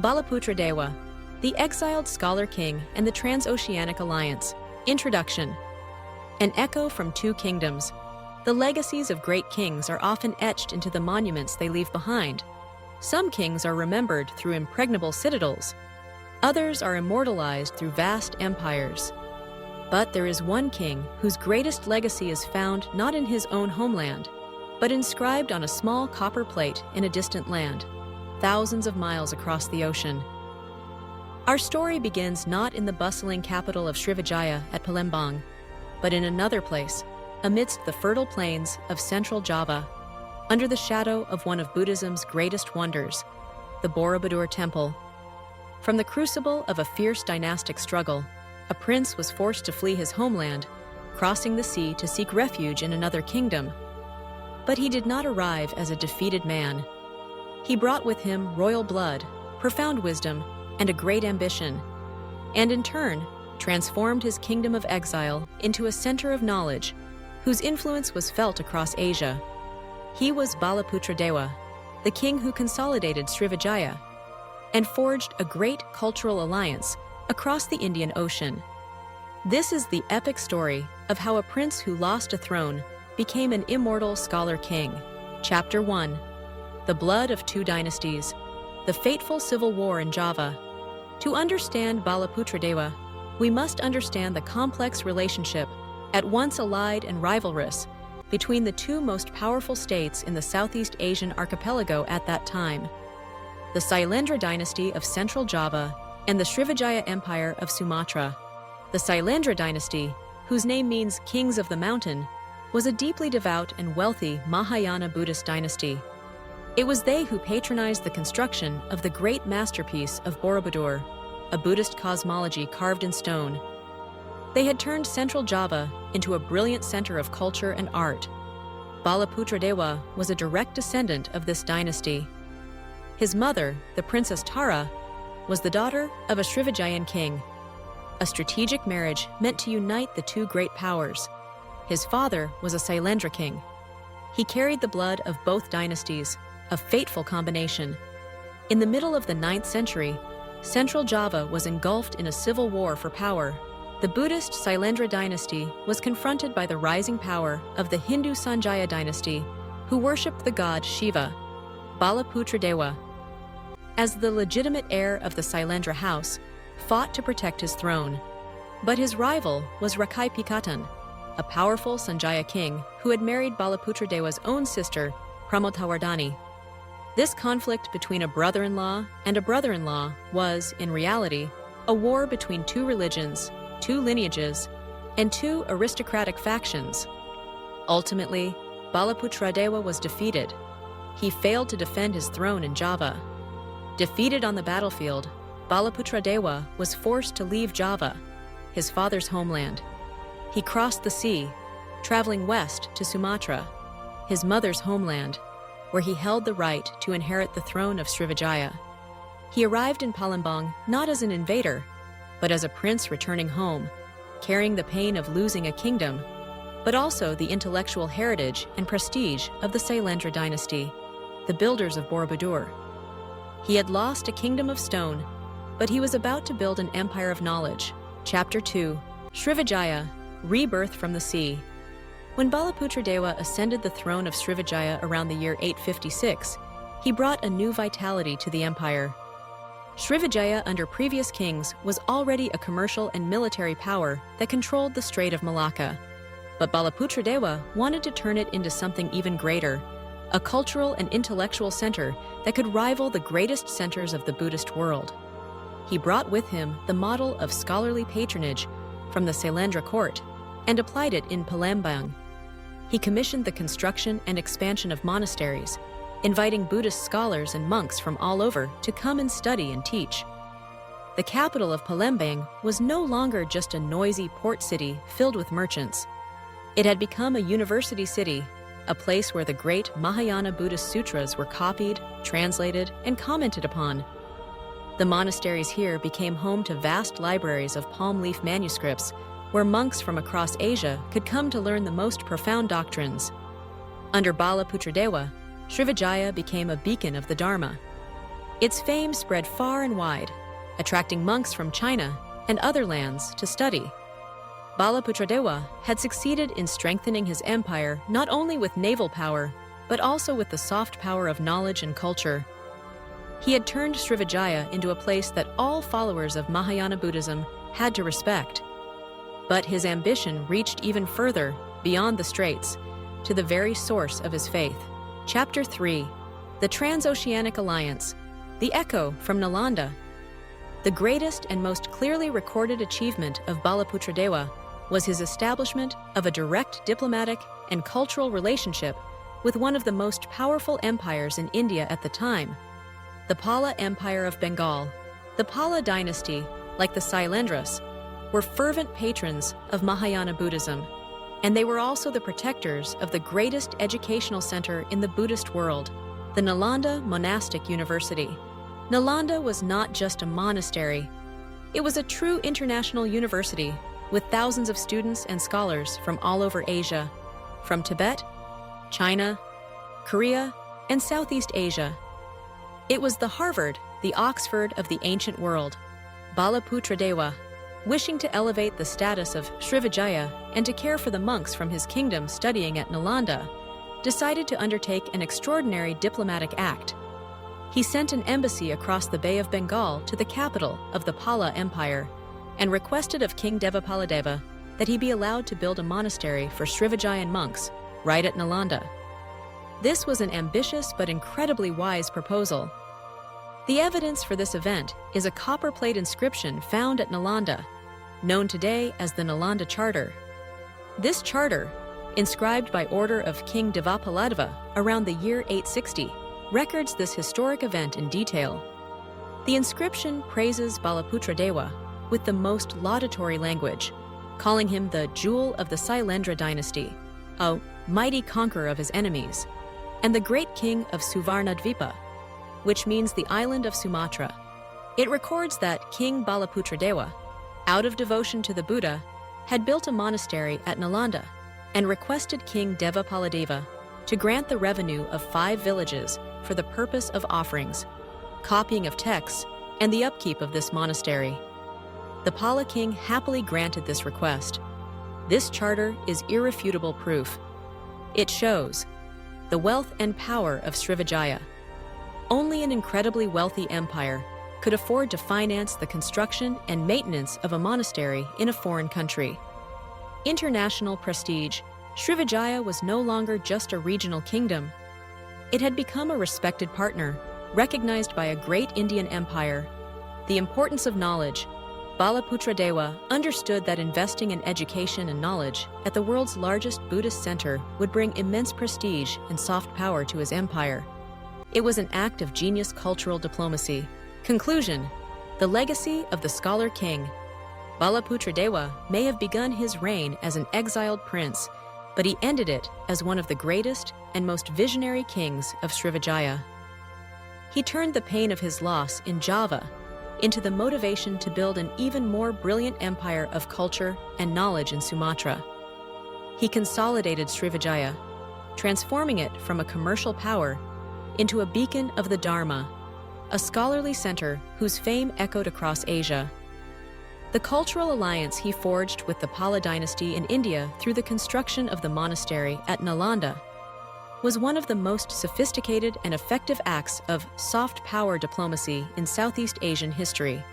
Balaputradewa, the Exiled Scholar King and the Transoceanic Alliance. Introduction. An echo from two kingdoms. The legacies of great kings are often etched into the monuments they leave behind. Some kings are remembered through impregnable citadels. Others are immortalized through vast empires. But there is one king whose greatest legacy is found not in his own homeland, but inscribed on a small copper plate in a distant land, thousands of miles across the ocean. Our story begins not in the bustling capital of Srivijaya at Palembang, but in another place, amidst the fertile plains of central Java, under the shadow of one of Buddhism's greatest wonders, the Borobudur Temple. From the crucible of a fierce dynastic struggle, a prince was forced to flee his homeland, crossing the sea to seek refuge in another kingdom. But he did not arrive as a defeated man. He brought with him royal blood, profound wisdom, and a great ambition, and in turn, transformed his kingdom of exile into a center of knowledge, whose influence was felt across Asia. He was Balaputradewa, the king who consolidated Srivijaya, and forged a great cultural alliance across the Indian Ocean. This is the epic story of how a prince who lost a throne became an immortal scholar king. Chapter 1. The Blood of Two Dynasties. The Fateful Civil War in Java. To understand Balaputradewa, we must understand the complex relationship, at once allied and rivalrous, between the two most powerful states in the Southeast Asian archipelago at that time, the Sailendra dynasty of Central Java and the Srivijaya Empire of Sumatra. The Sailendra dynasty, whose name means Kings of the Mountain, was a deeply devout and wealthy Mahayana Buddhist dynasty. It was they who patronized the construction of the great masterpiece of Borobudur, a Buddhist cosmology carved in stone. They had turned Central Java into a brilliant center of culture and art. Balaputradewa was a direct descendant of this dynasty. His mother, the Princess Tara, was the daughter of a Srivijayan king, a strategic marriage meant to unite the two great powers. His father was a Sailendra king. He carried the blood of both dynasties, a fateful combination. In the middle of the 9th century, Central Java was engulfed in a civil war for power. The Buddhist Sailendra dynasty was confronted by the rising power of the Hindu Sanjaya dynasty, who worshipped the god Shiva. Balaputradewa, as the legitimate heir of the Sailendra house, fought to protect his throne. But his rival was Rakai Pikatan, a powerful Sanjaya king who had married Balaputradewa's own sister, Pramotawardhani. This conflict between a brother-in-law and a brother-in-law was, in reality, a war between two religions, two lineages, and two aristocratic factions. Ultimately, Balaputradewa was defeated. He failed to defend his throne in Java. Defeated on the battlefield, Balaputradewa was forced to leave Java, his father's homeland. He crossed the sea, traveling west to Sumatra, his mother's homeland, where he held the right to inherit the throne of Srivijaya. He arrived in Palembang not as an invader, but as a prince returning home, carrying the pain of losing a kingdom, but also the intellectual heritage and prestige of the Sailendra dynasty, the builders of Borobudur. He had lost a kingdom of stone, but he was about to build an empire of knowledge. Chapter 2. Srivijaya, Rebirth from the Sea. When Balaputradewa ascended the throne of Srivijaya around the year 856, he brought a new vitality to the empire. Srivijaya under previous kings was already a commercial and military power that controlled the Strait of Malacca. But Balaputradewa wanted to turn it into something even greater, a cultural and intellectual center that could rival the greatest centers of the Buddhist world. He brought with him the model of scholarly patronage from the Sailendra court and applied it in Palembang. He commissioned the construction and expansion of monasteries, inviting Buddhist scholars and monks from all over to come and study and teach. The capital of Palembang was no longer just a noisy port city filled with merchants. It had become a university city, a place where the great Mahayana Buddhist sutras were copied, translated, and commented upon. The monasteries here became home to vast libraries of palm leaf manuscripts, where monks from across Asia could come to learn the most profound doctrines. Under Balaputradewa, Srivijaya became a beacon of the Dharma. Its fame spread far and wide, attracting monks from China and other lands to study. Balaputradewa had succeeded in strengthening his empire not only with naval power, but also with the soft power of knowledge and culture. He had turned Srivijaya into a place that all followers of Mahayana Buddhism had to respect. But his ambition reached even further, beyond the straits, to the very source of his faith. Chapter 3. The Transoceanic Alliance. The Echo from Nalanda. The greatest and most clearly recorded achievement of Balaputradewa was his establishment of a direct diplomatic and cultural relationship with one of the most powerful empires in India at the time, the Pala Empire of Bengal. The Pala dynasty, like the Sailendras, were fervent patrons of Mahayana Buddhism, and they were also the protectors of the greatest educational center in the Buddhist world, the Nalanda Monastic University. Nalanda was not just a monastery. It was a true international university with thousands of students and scholars from all over Asia, from Tibet, China, Korea, and Southeast Asia. It was the Harvard, the Oxford of the ancient world. Balaputradewa, wishing to elevate the status of Srivijaya and to care for the monks from his kingdom studying at Nalanda, decided to undertake an extraordinary diplomatic act. He sent an embassy across the Bay of Bengal to the capital of the Pala Empire and requested of King Balaputradewa that he be allowed to build a monastery for Srivijayan monks right at Nalanda. This was an ambitious but incredibly wise proposal. The evidence for this event is a copper-plate inscription found at Nalanda, known today as the Nalanda Charter. This charter, inscribed by order of King Balaputradewa around the year 860, records this historic event in detail. The inscription praises Balaputradewa with the most laudatory language, calling him the jewel of the Sailendra dynasty, a mighty conqueror of his enemies, and the great king of Suvarnadvipa, which means the island of Sumatra. It records that King Balaputradewa, out of devotion to the Buddha, had built a monastery at Nalanda and requested King Balaputradewa to grant the revenue of 5 villages for the purpose of offerings, copying of texts, and the upkeep of this monastery. The Pala king happily granted this request. This charter is irrefutable proof. It shows the wealth and power of Srivijaya. Only an incredibly wealthy empire could afford to finance the construction and maintenance of a monastery in a foreign country. International prestige. Srivijaya was no longer just a regional kingdom. It had become a respected partner, recognized by a great Indian empire. The importance of knowledge. Balaputradewa understood that investing in education and knowledge at the world's largest Buddhist center would bring immense prestige and soft power to his empire. It was an act of genius cultural diplomacy. Conclusion: the legacy of the scholar king. Balaputradewa may have begun his reign as an exiled prince, but he ended it as one of the greatest and most visionary kings of Srivijaya. He turned the pain of his loss in Java into the motivation to build an even more brilliant empire of culture and knowledge in Sumatra. He consolidated Srivijaya, transforming it from a commercial power into a beacon of the Dharma, a scholarly center whose fame echoed across Asia. The cultural alliance he forged with the Pala dynasty in India through the construction of the monastery at Nalanda was one of the most sophisticated and effective acts of soft power diplomacy in Southeast Asian history.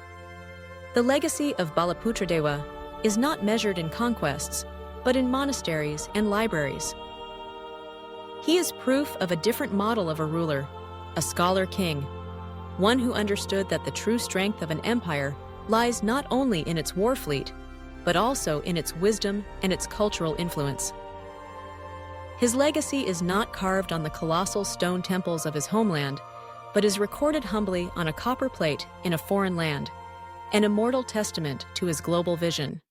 The legacy of Balaputradewa is not measured in conquests, but in monasteries and libraries. He is proof of a different model of a ruler, a scholar king, one who understood that the true strength of an empire lies not only in its war fleet, but also in its wisdom and its cultural influence. His legacy is not carved on the colossal stone temples of his homeland, but is recorded humbly on a copper plate in a foreign land, an immortal testament to his global vision.